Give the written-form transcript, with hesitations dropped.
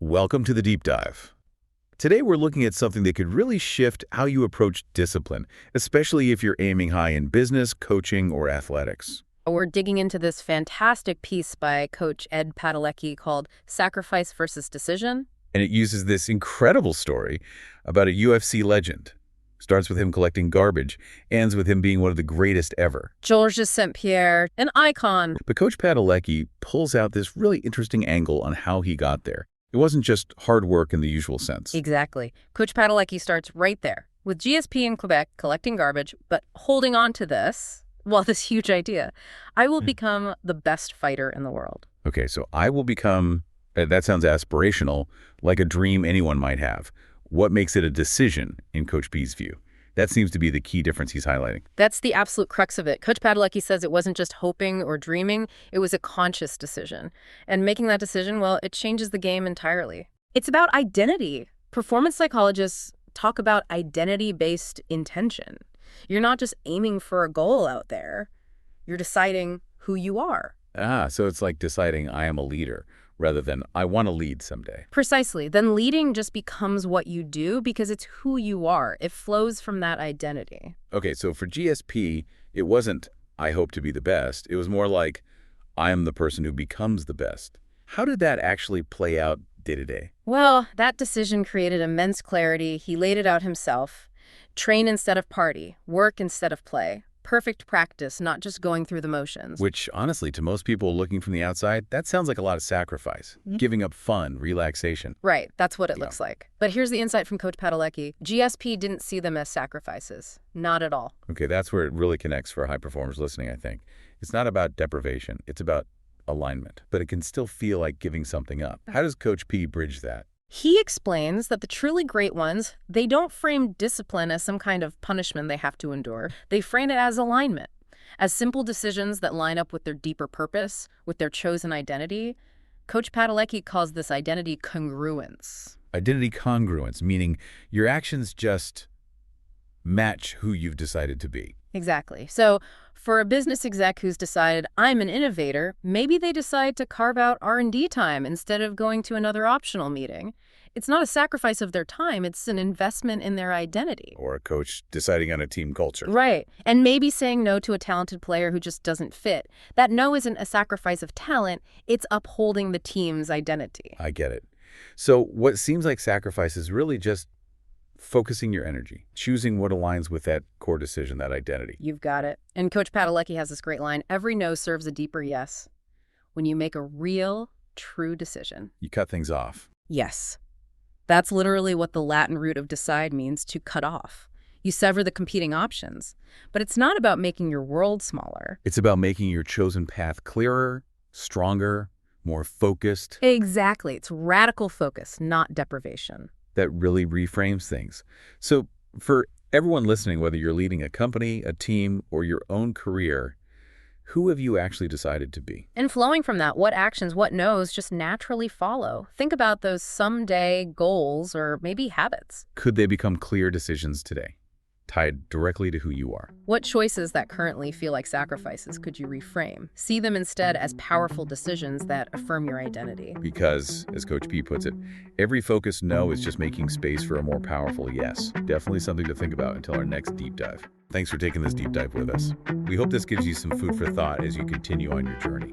Welcome to the Deep Dive. Today we're looking at something that could really shift how you approach discipline, especially if you're aiming high in business, coaching, or athletics. We're digging into this fantastic piece by Coach Ed Padalecki called Sacrifice versus Decision. And it uses this incredible story about a UFC legend. Starts with him collecting garbage, ends with him being one of the greatest ever. Georges St-Pierre, an icon. But Coach Padalecki pulls out this really interesting angle on how he got there. It wasn't just hard work in the usual sense. Exactly. Coach Padalecki starts right there, with GSP in Quebec collecting garbage, but holding on to this huge idea. I will become the best fighter in the world. Okay, so I will become, that sounds aspirational, like a dream anyone might have. What makes it a decision in Coach P's view? That seems to be the key difference he's highlighting. That's the absolute crux of it. Coach Padalecki says it wasn't just hoping or dreaming, it was a conscious decision. And making that decision, well, it changes the game entirely. It's about identity. Performance psychologists talk about identity-based intention. You're not just aiming for a goal out there. You're deciding who you are. So it's like deciding I am a leader rather than I want to lead someday. Precisely. Then leading just becomes what you do because it's who you are. It flows from that identity. Okay, so for GSP, it wasn't I hope to be the best. It was more like I am the person who becomes the best. How did that actually play out day to day? Well, that decision created immense clarity. He laid it out himself. Train instead of party, work instead of play. Perfect practice, not just going through the motions. Which, honestly, to most people looking from the outside, that sounds like a lot of sacrifice. Giving up fun, relaxation. Right, that's what it looks like. But here's the insight from Coach Padalecki. GSP didn't see them as sacrifices. Not at all. Okay, that's where it really connects for high performers listening, I think. It's not about deprivation. It's about alignment. But it can still feel like giving something up. How does Coach P bridge that? He explains that the truly great ones, they don't frame discipline as some kind of punishment they have to endure. They frame it as alignment, as simple decisions that line up with their deeper purpose, with their chosen identity. Coach Padalecki calls this identity congruence. Identity congruence, meaning your actions just match who you've decided to be. Exactly. So for a business exec who's decided, I'm an innovator, maybe they decide to carve out R&D time instead of going to another optional meeting. It's not a sacrifice of their time, it's an investment in their identity. Or a coach deciding on a team culture. Right. And maybe saying no to a talented player who just doesn't fit. That no isn't a sacrifice of talent, it's upholding the team's identity. I get it. So what seems like sacrifice is really just focusing your energy, choosing what aligns with that core decision, that identity. You've got it. And Coach Padalecki has this great line, every no serves a deeper yes. When you make a real, true decision. You cut things off. Yes. That's literally what the Latin root of decide means, to cut off. You sever the competing options. But it's not about making your world smaller. It's about making your chosen path clearer, stronger, more focused. Exactly. It's radical focus, not deprivation. That really reframes things. So for everyone listening, whether you're leading a company, a team, or your own career, who have you actually decided to be? And flowing from that, what actions, what no's just naturally follow? Think about those someday goals or maybe habits. Could they become clear decisions today, tied directly to who you are? What choices that currently feel like sacrifices could you reframe? See them instead as powerful decisions that affirm your identity. Because, as Coach P puts it, every focused no is just making space for a more powerful yes. Definitely something to think about until our next deep dive. Thanks for taking this deep dive with us. We hope this gives you some food for thought as you continue on your journey.